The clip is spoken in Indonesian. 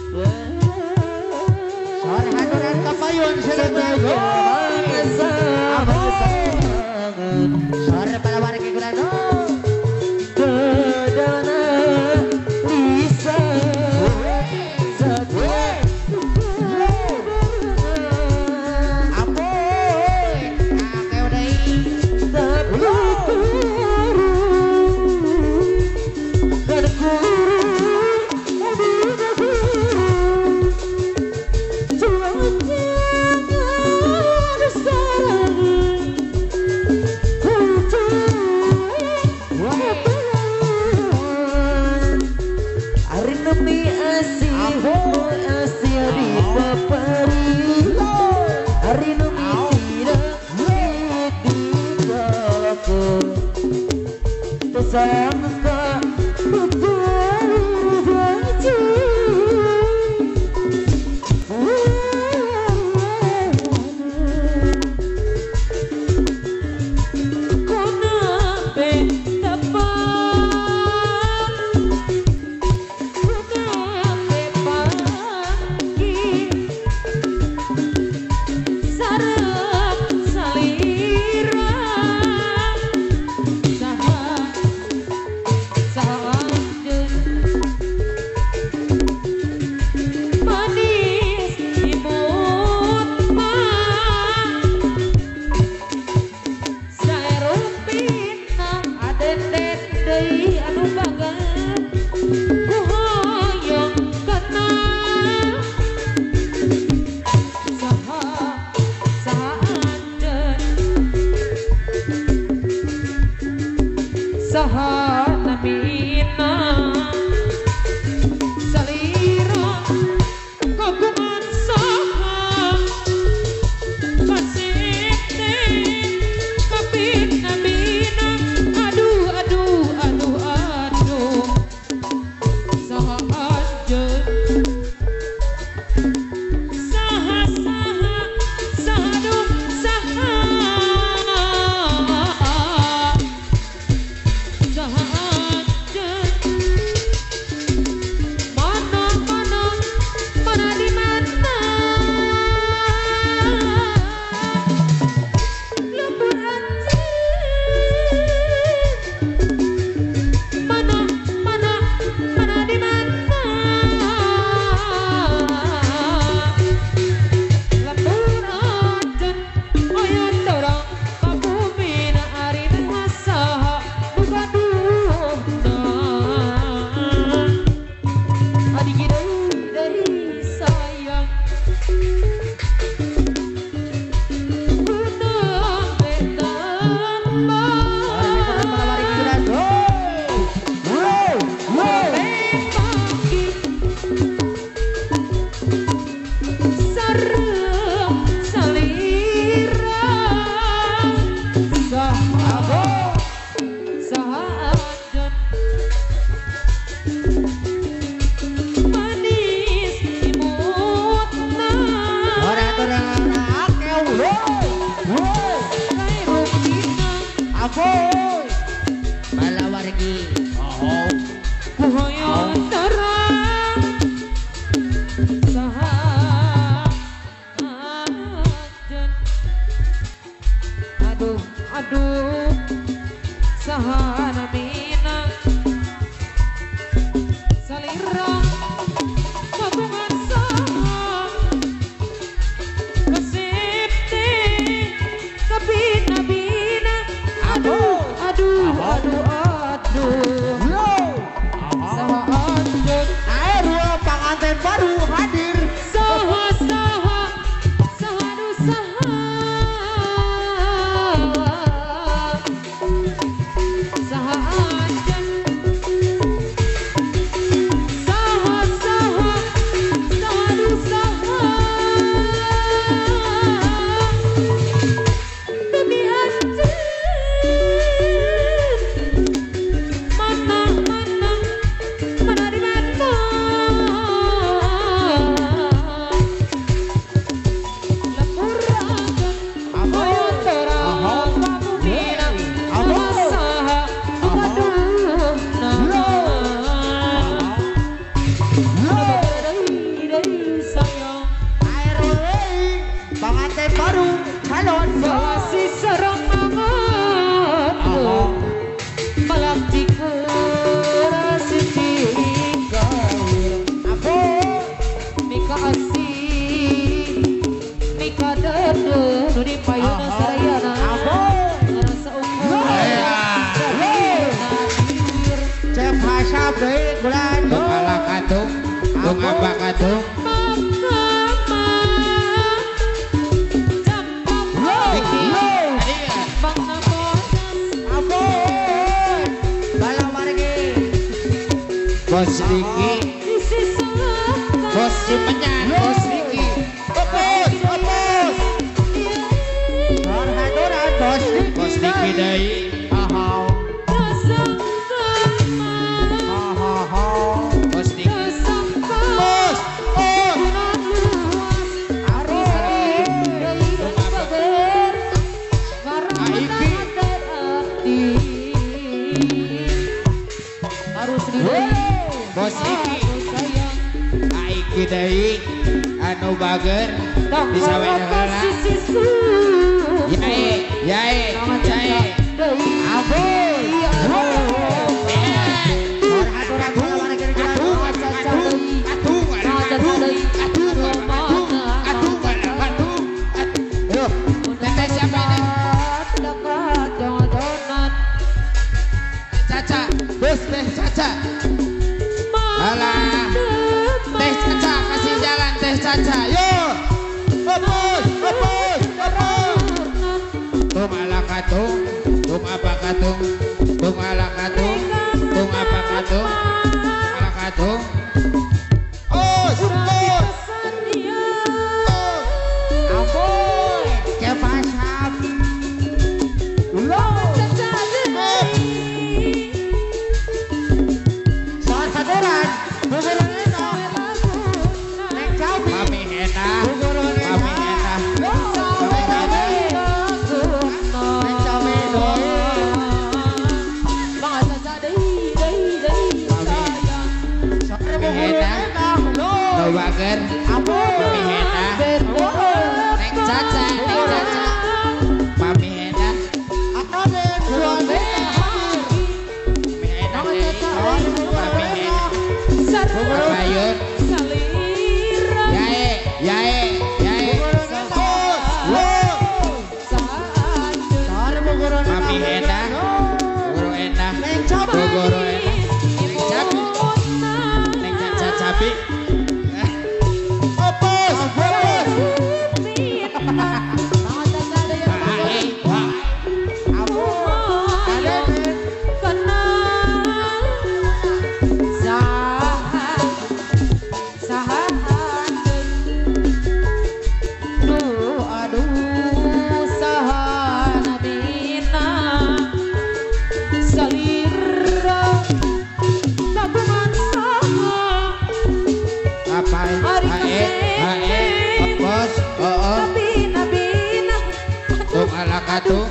Sore haduran kapayun selalu. Sore pada warga kurang. Aduh Sudi payuna sarayana ngerasa umur Cep hasap deui bulan Tung ala katung, tung apa katung. Diki, tadi ya. Balang margi Bos Diki, bos Cimenyan, bos Diki. Opus Sor haturan Bos Diki deui. Bos Diki. Bos Diki. Aiki deui anu bager bisa we heula. Yae. Sor haturan balang margi Caca, bos teh Caca. Alah, teh Caca kasih jalan teh Caca. Yo, opus. Tung ala katung, tung apa katung, tung ala katung, tung apa katung, ala katung. Cep hasap Sor haturan Buguran eno Neng cabi Mami Hena, Buguran Mami Hena, Mami Hena. Neng cabi doi Sor buguran eno No bager, Mami Hena, Neng Caca, Mami Hena, Akade buruan Mami Hena, Mami Hena, Abayun, Yae. Sor buguran Mami Hena, Guru Hena, Neng cabi Guru Hena, Neng Cabi, Neng Caca Cabi. Bos, tung ala katung,